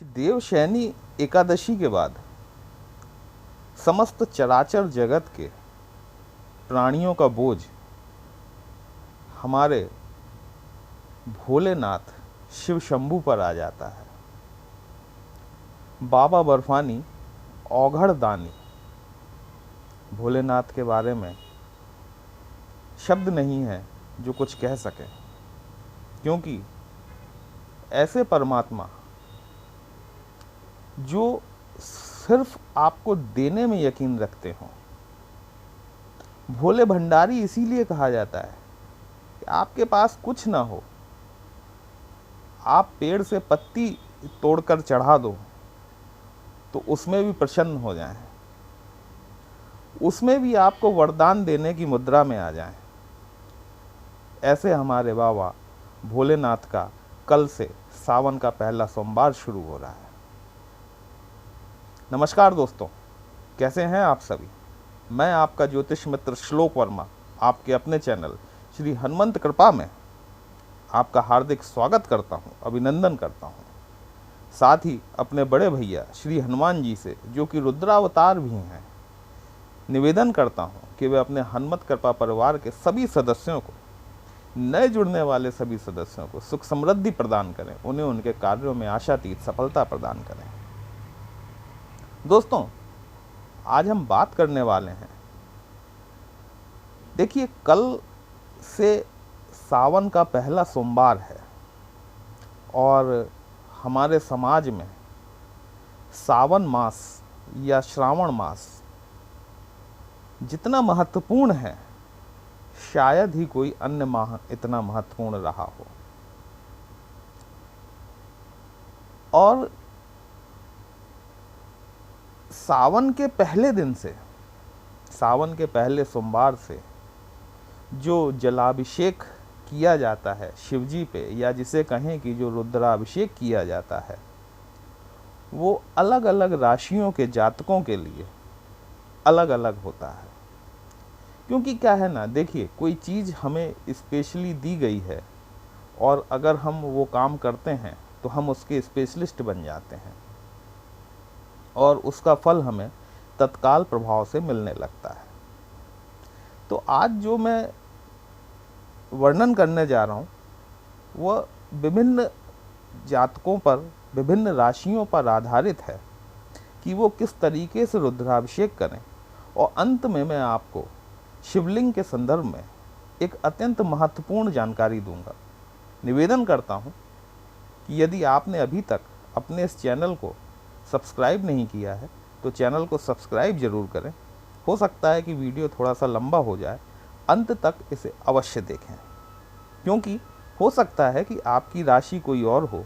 देवशयनी एकादशी के बाद समस्त चराचर जगत के प्राणियों का बोझ हमारे भोलेनाथ शिव शंभू पर आ जाता है। बाबा बर्फानी औघड़ दानी, भोलेनाथ के बारे में शब्द नहीं है जो कुछ कह सके, क्योंकि ऐसे परमात्मा जो सिर्फ आपको देने में यकीन रखते हों। भोले भंडारी इसीलिए कहा जाता है कि आपके पास कुछ ना हो, आप पेड़ से पत्ती तोड़कर चढ़ा दो तो उसमें भी प्रसन्न हो जाएं, उसमें भी आपको वरदान देने की मुद्रा में आ जाएं। ऐसे हमारे बाबा भोलेनाथ का कल से सावन का पहला सोमवार शुरू हो रहा है। नमस्कार दोस्तों, कैसे हैं आप सभी। मैं आपका ज्योतिष मित्र श्लोक वर्मा आपके अपने चैनल श्री हनुमंत कृपा में आपका हार्दिक स्वागत करता हूं, अभिनंदन करता हूं। साथ ही अपने बड़े भैया श्री हनुमान जी से, जो कि रुद्रावतार भी हैं, निवेदन करता हूं कि वे अपने हनुमत कृपा परिवार के सभी सदस्यों को, नए जुड़ने वाले सभी सदस्यों को सुख समृद्धि प्रदान करें, उन्हें उनके कार्यों में आशातीत सफलता प्रदान करें। दोस्तों, आज हम बात करने वाले हैं, देखिए कल से सावन का पहला सोमवार है और हमारे समाज में सावन मास या श्रावण मास जितना महत्वपूर्ण है, शायद ही कोई अन्य माह इतना महत्वपूर्ण रहा हो। और सावन के पहले दिन से, सावन के पहले सोमवार से जो जलाभिषेक किया जाता है शिवजी पे, या जिसे कहें कि जो रुद्राभिषेक किया जाता है, वो अलग अलग राशियों के जातकों के लिए अलग अलग होता है। क्योंकि क्या है ना, देखिए कोई चीज़ हमें स्पेशली दी गई है और अगर हम वो काम करते हैं तो हम उसके स्पेशलिस्ट बन जाते हैं और उसका फल हमें तत्काल प्रभाव से मिलने लगता है। तो आज जो मैं वर्णन करने जा रहा हूँ वह विभिन्न जातकों पर, विभिन्न राशियों पर आधारित है कि वो किस तरीके से रुद्राभिषेक करें। और अंत में मैं आपको शिवलिंग के संदर्भ में एक अत्यंत महत्वपूर्ण जानकारी दूंगा। निवेदन करता हूँ कि यदि आपने अभी तक अपने इस चैनल को सब्सक्राइब नहीं किया है तो चैनल को सब्सक्राइब जरूर करें। हो सकता है कि वीडियो थोड़ा सा लंबा हो जाए, अंत तक इसे अवश्य देखें, क्योंकि हो सकता है कि आपकी राशि कोई और हो,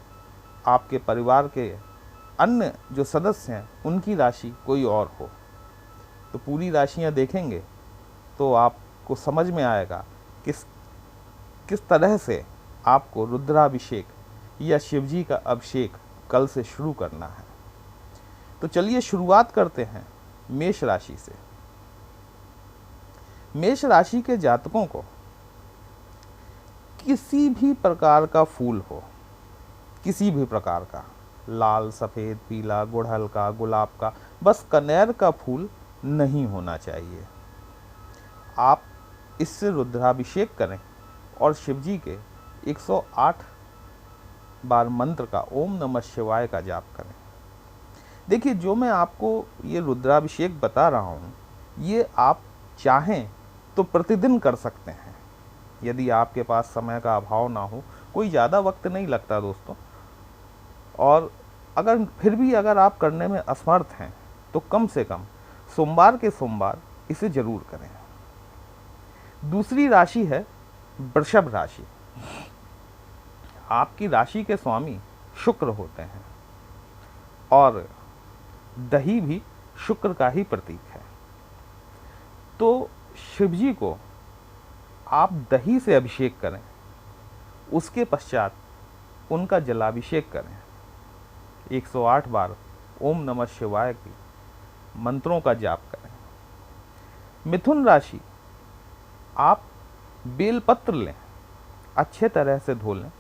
आपके परिवार के अन्य जो सदस्य हैं उनकी राशि कोई और हो। तो पूरी राशियां देखेंगे तो आपको समझ में आएगा किस तरह से आपको रुद्राभिषेक या शिवजी का अभिषेक कल से शुरू करना है। तो चलिए शुरुआत करते हैं मेष राशि से। मेष राशि के जातकों को किसी भी प्रकार का फूल हो, किसी भी प्रकार का, लाल, सफ़ेद, पीला, गुड़हल का, गुलाब का, बस कनेर का फूल नहीं होना चाहिए। आप इससे रुद्राभिषेक करें और शिवजी के 108 बार मंत्र का ओम नमः शिवाय का जाप करें। देखिए, जो मैं आपको ये रुद्राभिषेक बता रहा हूँ, ये आप चाहें तो प्रतिदिन कर सकते हैं, यदि आपके पास समय का अभाव ना हो। कोई ज़्यादा वक्त नहीं लगता दोस्तों, और अगर फिर भी अगर आप करने में असमर्थ हैं तो कम से कम सोमवार के सोमवार इसे जरूर करें। दूसरी राशि है वृषभ राशि। आपकी राशि के स्वामी शुक्र होते हैं और दही भी शुक्र का ही प्रतीक है। तो शिवजी को आप दही से अभिषेक करें, उसके पश्चात उनका जलाभिषेक करें। 108 बार ओम नमः शिवाय की मंत्रों का जाप करें। मिथुन राशि, आप बेलपत्र लें, अच्छे तरह से धो लें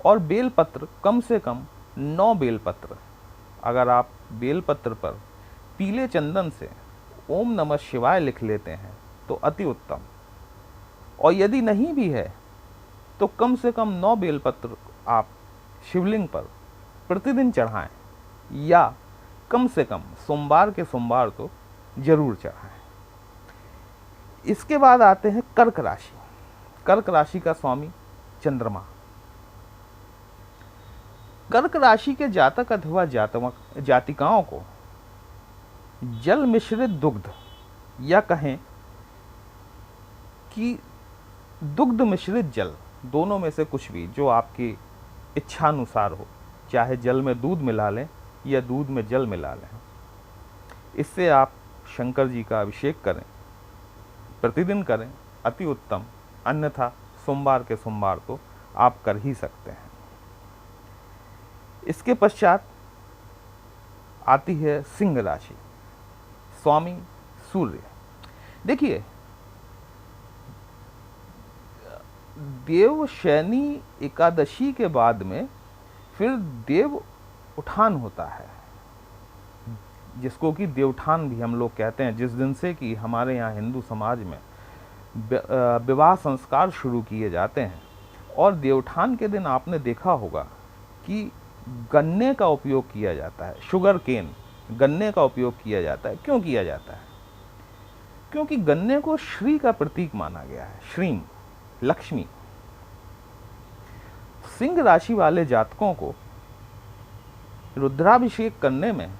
और बेलपत्र कम से कम 9 बेलपत्र, अगर आप बेलपत्र पर पीले चंदन से ओम नमः शिवाय लिख लेते हैं तो अति उत्तम। और यदि नहीं भी है तो कम से कम 9 बेलपत्र आप शिवलिंग पर प्रतिदिन चढ़ाएं, या कम से कम सोमवार के सोमवार तो जरूर चढ़ाएं। इसके बाद आते हैं कर्क राशि। कर्क राशि का स्वामी चंद्रमा। कर्क राशि के जातक अथवा जातिकाओं को जल मिश्रित दुग्ध, या कहें कि दुग्ध मिश्रित जल, दोनों में से कुछ भी जो आपकी इच्छानुसार हो, चाहे जल में दूध मिला लें या दूध में जल मिला लें, इससे आप शंकर जी का अभिषेक करें, प्रतिदिन करें, अति उत्तम। अन्यथा सोमवार के सोमवार तो आप कर ही सकते हैं। इसके पश्चात आती है सिंह राशि, स्वामी सूर्य। देखिए, देवशयनी एकादशी के बाद में फिर देव उठान होता है, जिसको कि देवठान भी हम लोग कहते हैं, जिस दिन से कि हमारे यहाँ हिंदू समाज में विवाह संस्कार शुरू किए जाते हैं। और देवठान के दिन आपने देखा होगा कि गन्ने का उपयोग किया जाता है, शुगर केन, गन्ने का उपयोग किया जाता है। क्यों किया जाता है? क्योंकि गन्ने को श्री का प्रतीक माना गया है, श्रीम, लक्ष्मी। सिंह राशि वाले जातकों को रुद्राभिषेक करने में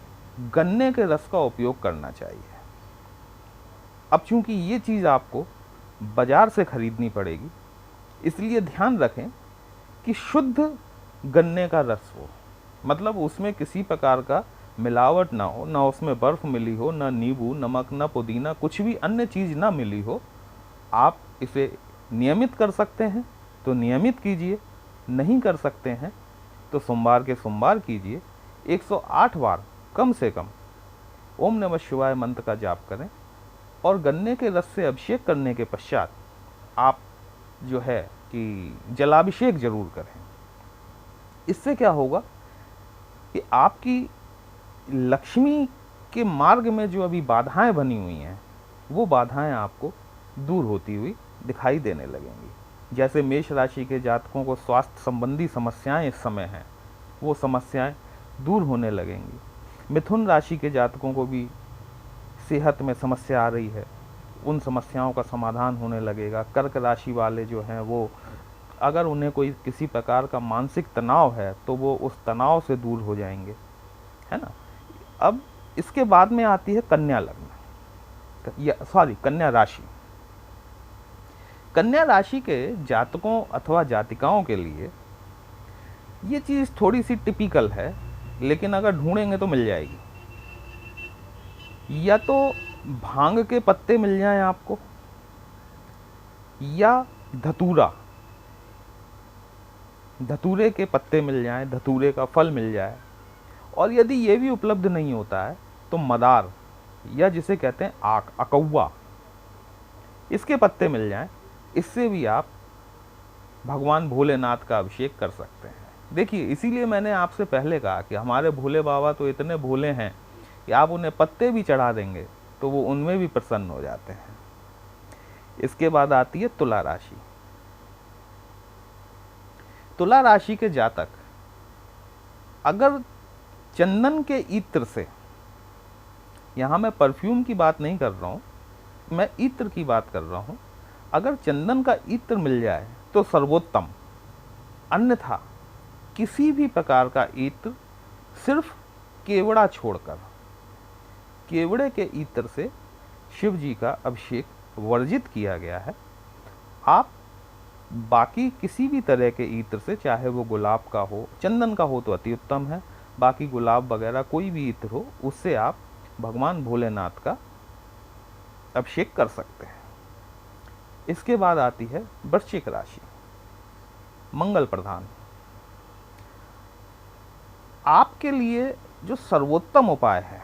गन्ने के रस का उपयोग करना चाहिए। अब चूंकि ये चीज़ आपको बाजार से खरीदनी पड़ेगी, इसलिए ध्यान रखें कि शुद्ध गन्ने का रस हो, मतलब उसमें किसी प्रकार का मिलावट ना हो, ना उसमें बर्फ मिली हो, ना नींबू, नमक, ना पुदीना, कुछ भी अन्य चीज़ ना मिली हो। आप इसे नियमित कर सकते हैं तो नियमित कीजिए, नहीं कर सकते हैं तो सोमवार के सोमवार कीजिए। 108 बार कम से कम ओम नमः शिवाय मंत्र का जाप करें और गन्ने के रस से अभिषेक करने के पश्चात आप जो है कि जलाभिषेक जरूर करें। इससे क्या होगा कि आपकी लक्ष्मी के मार्ग में जो अभी बाधाएं बनी हुई हैं, वो बाधाएं आपको दूर होती हुई दिखाई देने लगेंगी। जैसे मेष राशि के जातकों को स्वास्थ्य संबंधी समस्याएं इस समय हैं, वो समस्याएं दूर होने लगेंगी। मिथुन राशि के जातकों को भी सेहत में समस्या आ रही है, उन समस्याओं का समाधान होने लगेगा। कर्क राशि वाले जो हैं, वो अगर उन्हें कोई किसी प्रकार का मानसिक तनाव है तो वो उस तनाव से दूर हो जाएंगे, है ना। अब इसके बाद में आती है कन्या लग्न, कन्या राशि। कन्या राशि के जातकों अथवा जातिकाओं के लिए ये चीज़ थोड़ी सी टिपिकल है, लेकिन अगर ढूंढेंगे तो मिल जाएगी। या तो भांग के पत्ते मिल जाएं आपको, या धतूरे के पत्ते मिल जाएं, धतूरे का फल मिल जाए। और यदि ये भी उपलब्ध नहीं होता है तो मदार, या जिसे कहते हैं आक, अकौवा, इसके पत्ते मिल जाएं। इससे भी आप भगवान भोलेनाथ का अभिषेक कर सकते हैं। देखिए, इसीलिए मैंने आपसे पहले कहा कि हमारे भोले बाबा तो इतने भोले हैं कि आप उन्हें पत्ते भी चढ़ा देंगे तो वो उनमें भी प्रसन्न हो जाते हैं। इसके बाद आती है तुला राशि। तुला राशि के जातक अगर चंदन के इत्र से, यहां मैं परफ्यूम की बात नहीं कर रहा हूं, मैं इत्र की बात कर रहा हूं, अगर चंदन का इत्र मिल जाए तो सर्वोत्तम। अन्यथा किसी भी प्रकार का इत्र, सिर्फ केवड़ा छोड़कर, केवड़े के इत्र से शिव जी का अभिषेक वर्जित किया गया है। आप बाकी किसी भी तरह के इत्र से, चाहे वो गुलाब का हो, चंदन का हो तो अति उत्तम है, बाकी गुलाब वगैरह कोई भी इत्र हो, उससे आप भगवान भोलेनाथ का अभिषेक कर सकते हैं। इसके बाद आती है वृश्चिक राशि, मंगल प्रधान। आपके लिए जो सर्वोत्तम उपाय है,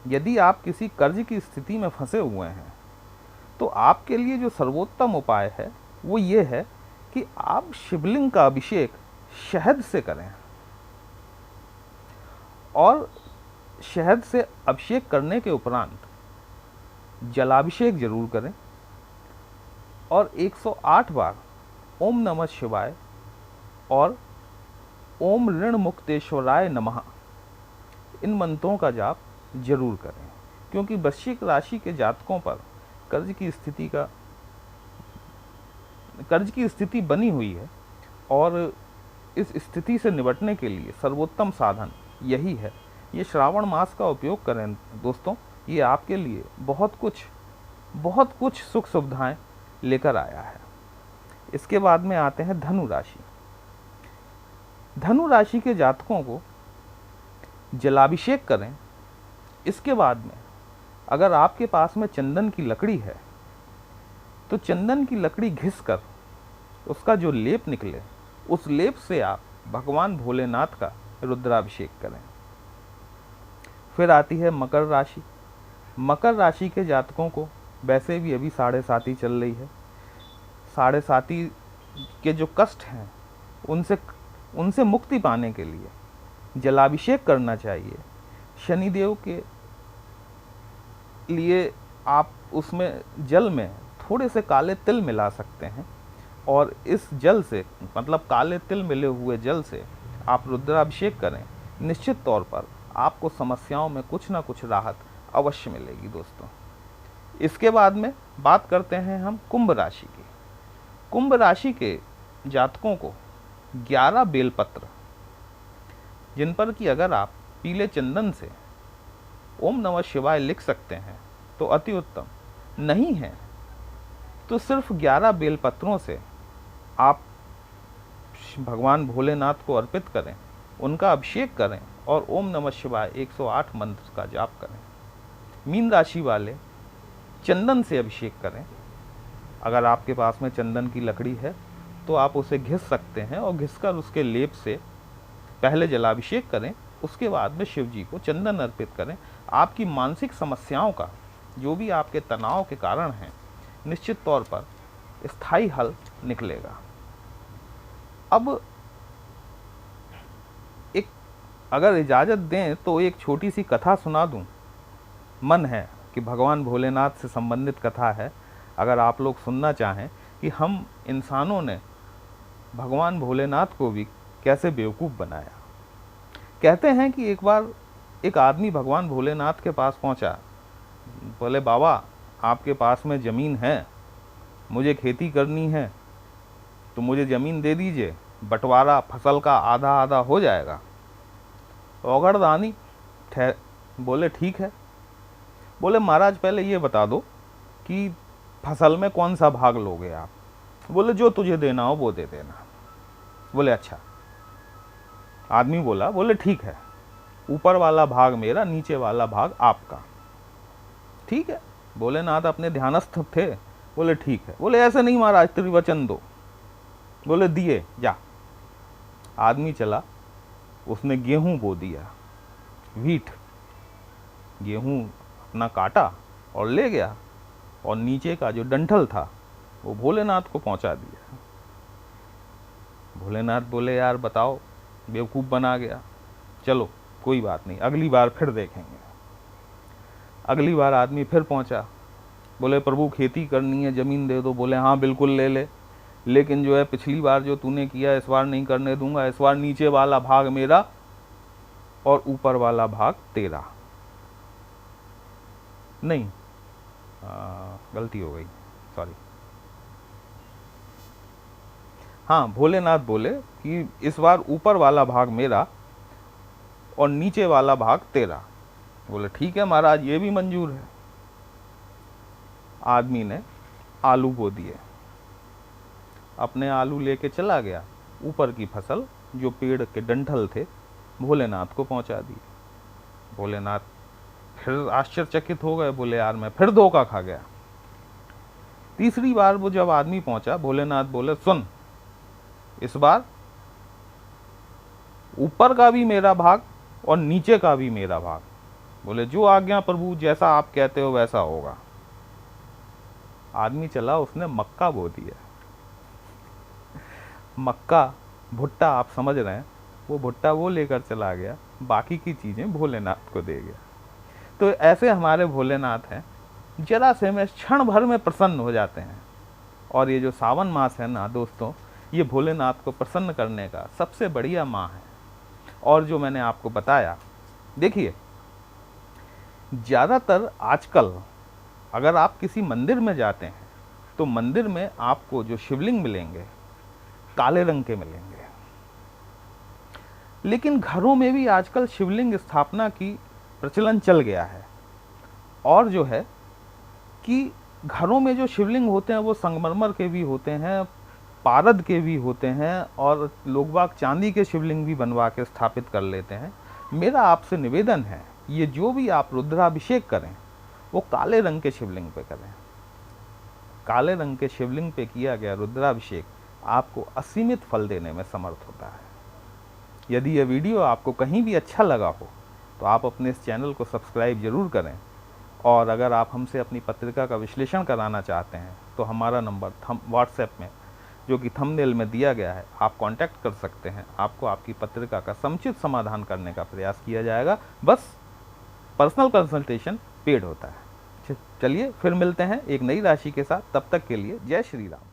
यदि आप किसी कर्ज की स्थिति में फंसे हुए हैं तो आपके लिए जो सर्वोत्तम उपाय है वो ये है कि आप शिवलिंग का अभिषेक शहद से करें। और शहद से अभिषेक करने के उपरांत जलाभिषेक जरूर करें और 108 बार ओम नमः शिवाय और ओम ऋण मुक्तेश्वराय नमः इन मंत्रों का जाप जरूर करें, क्योंकि वृश्चिक राशि के जातकों पर कर्ज की स्थिति बनी हुई है और इस स्थिति से निपटने के लिए सर्वोत्तम साधन यही है। ये श्रावण मास का उपयोग करें दोस्तों, ये आपके लिए बहुत कुछ सुख सुविधाएं लेकर आया है। इसके बाद में आते हैं धनु राशि। धनु राशि के जातकों को जलाभिषेक करें। इसके बाद में अगर आपके पास में चंदन की लकड़ी है तो चंदन की लकड़ी घिसकर उसका जो लेप निकले उस लेप से आप भगवान भोलेनाथ का रुद्राभिषेक करें। फिर आती है मकर राशि। मकर राशि के जातकों को वैसे भी अभी 7.5 चल रही है। 7.5 के जो कष्ट हैं उनसे मुक्ति पाने के लिए जलाभिषेक करना चाहिए। शनिदेव के लिए आप उसमें जल में थोड़े से काले तिल मिला सकते हैं और इस जल से मतलब काले तिल मिले हुए जल से आप रुद्राभिषेक करें। निश्चित तौर पर आपको समस्याओं में कुछ ना कुछ राहत अवश्य मिलेगी दोस्तों। इसके बाद में बात करते हैं हम कुंभ राशि की। कुंभ राशि के जातकों को 11 बेलपत्र, जिन पर कि अगर आप पीले चंदन से ओम नमः शिवाय लिख सकते हैं तो अति उत्तम, नहीं है तो सिर्फ 11 बेलपत्रों से आप भगवान भोलेनाथ को अर्पित करें, उनका अभिषेक करें और ओम नमः शिवाय 108 मंत्र का जाप करें। मीन राशि वाले चंदन से अभिषेक करें। अगर आपके पास में चंदन की लकड़ी है तो आप उसे घिस सकते हैं और घिसकर उसके लेप से पहले जलाभिषेक करें, उसके बाद में शिव जी को चंदन अर्पित करें। आपकी मानसिक समस्याओं का, जो भी आपके तनाव के कारण हैं, निश्चित तौर पर स्थायी हल निकलेगा। अब अगर इजाज़त दें तो एक छोटी सी कथा सुना दूं। मन है कि भगवान भोलेनाथ से संबंधित कथा है, अगर आप लोग सुनना चाहें कि हम इंसानों ने भगवान भोलेनाथ को भी कैसे बेवकूफ़ बनाया। कहते हैं कि एक बार एक आदमी भगवान भोलेनाथ के पास पहुंचा। बोले, बाबा आपके पास में ज़मीन है, मुझे खेती करनी है तो मुझे ज़मीन दे दीजिए, बंटवारा फसल का आधा आधा हो जाएगा। औगड़दानी बोले ठीक है। बोले, महाराज पहले ये बता दो कि फसल में कौन सा भाग लोगे आप। बोले, जो तुझे देना हो वो दे देना। बोले, अच्छा। आदमी बोले ठीक है, ऊपर वाला भाग मेरा, नीचे वाला भाग आपका। ठीक है। भोलेनाथ अपने ध्यानस्थ थे। बोले ठीक है। बोले, ऐसे नहीं महाराज, त्रिवचन दो। बोले, दिए, जा। आदमी चला, उसने गेहूं बो दिया, व्हीट, गेहूं अपना काटा और ले गया और नीचे का जो डंठल था वो भोलेनाथ को पहुंचा दिया। भोलेनाथ बोले, यार बताओ, बेवकूफ़ बना गया, चलो कोई बात नहीं, अगली बार फिर देखेंगे। अगली बार आदमी फिर पहुंचा। बोले, प्रभु खेती करनी है, ज़मीन दे दो। बोले, हाँ बिल्कुल ले ले, लेकिन जो है पिछली बार जो तूने किया इस बार नहीं करने दूंगा। इस बार नीचे वाला भाग मेरा और ऊपर वाला भाग तेरा। नहीं, गलती हो गई, सॉरी। हाँ, भोलेनाथ बोले कि इस बार ऊपर वाला भाग मेरा और नीचे वाला भाग तेरा। बोले, ठीक है महाराज, ये भी मंजूर है। आदमी ने आलू बो दिए, अपने आलू लेके चला गया। ऊपर की फसल जो पेड़ के डंठल थे भोलेनाथ को पहुंचा दी। भोलेनाथ फिर आश्चर्यचकित हो गए। बोले, यार मैं फिर धोखा खा गया। तीसरी बार वो जब आदमी पहुंचा, भोलेनाथ बोले, सुन, इस बार ऊपर का भी मेरा भाग और नीचे का भी मेरा भाग। बोले, जो आज्ञा प्रभु, जैसा आप कहते हो वैसा होगा। आदमी चला, उसने मक्का बो दिया। मक्का, भुट्टा, आप समझ रहे हैं, वो भुट्टा वो लेकर चला गया बाकी की चीज़ें भोलेनाथ को दे गया। तो ऐसे हमारे भोलेनाथ हैं, जरा से में क्षण भर में प्रसन्न हो जाते हैं। और ये जो सावन मास है ना दोस्तों, ये भोलेनाथ को प्रसन्न करने का सबसे बढ़िया माह है। और जो मैंने आपको बताया, देखिए ज़्यादातर आजकल अगर आप किसी मंदिर में जाते हैं तो मंदिर में आपको जो शिवलिंग मिलेंगे काले रंग के मिलेंगे। लेकिन घरों में भी आजकल शिवलिंग स्थापना की प्रचलन चल गया है। और जो है कि घरों में जो शिवलिंग होते हैं वो संगमरमर के भी होते हैं, पारद के भी होते हैं, और लोग बाग चांदी के शिवलिंग भी बनवा के स्थापित कर लेते हैं। मेरा आपसे निवेदन है, ये जो भी आप रुद्राभिषेक करें वो काले रंग के शिवलिंग पे करें। काले रंग के शिवलिंग पे किया गया रुद्राभिषेक आपको असीमित फल देने में समर्थ होता है। यदि यह वीडियो आपको कहीं भी अच्छा लगा हो तो आप अपने इस चैनल को सब्सक्राइब जरूर करें। और अगर आप हमसे अपनी पत्रिका का विश्लेषण कराना चाहते हैं तो हमारा नंबर व्हाट्सएप में, जो कि थंबनेल में दिया गया है, आप कांटेक्ट कर सकते हैं। आपको आपकी पत्रिका का समुचित समाधान करने का प्रयास किया जाएगा। बस पर्सनल कंसल्टेशन पेड होता है। चलिए फिर मिलते हैं एक नई राशि के साथ। तब तक के लिए जय श्री राम।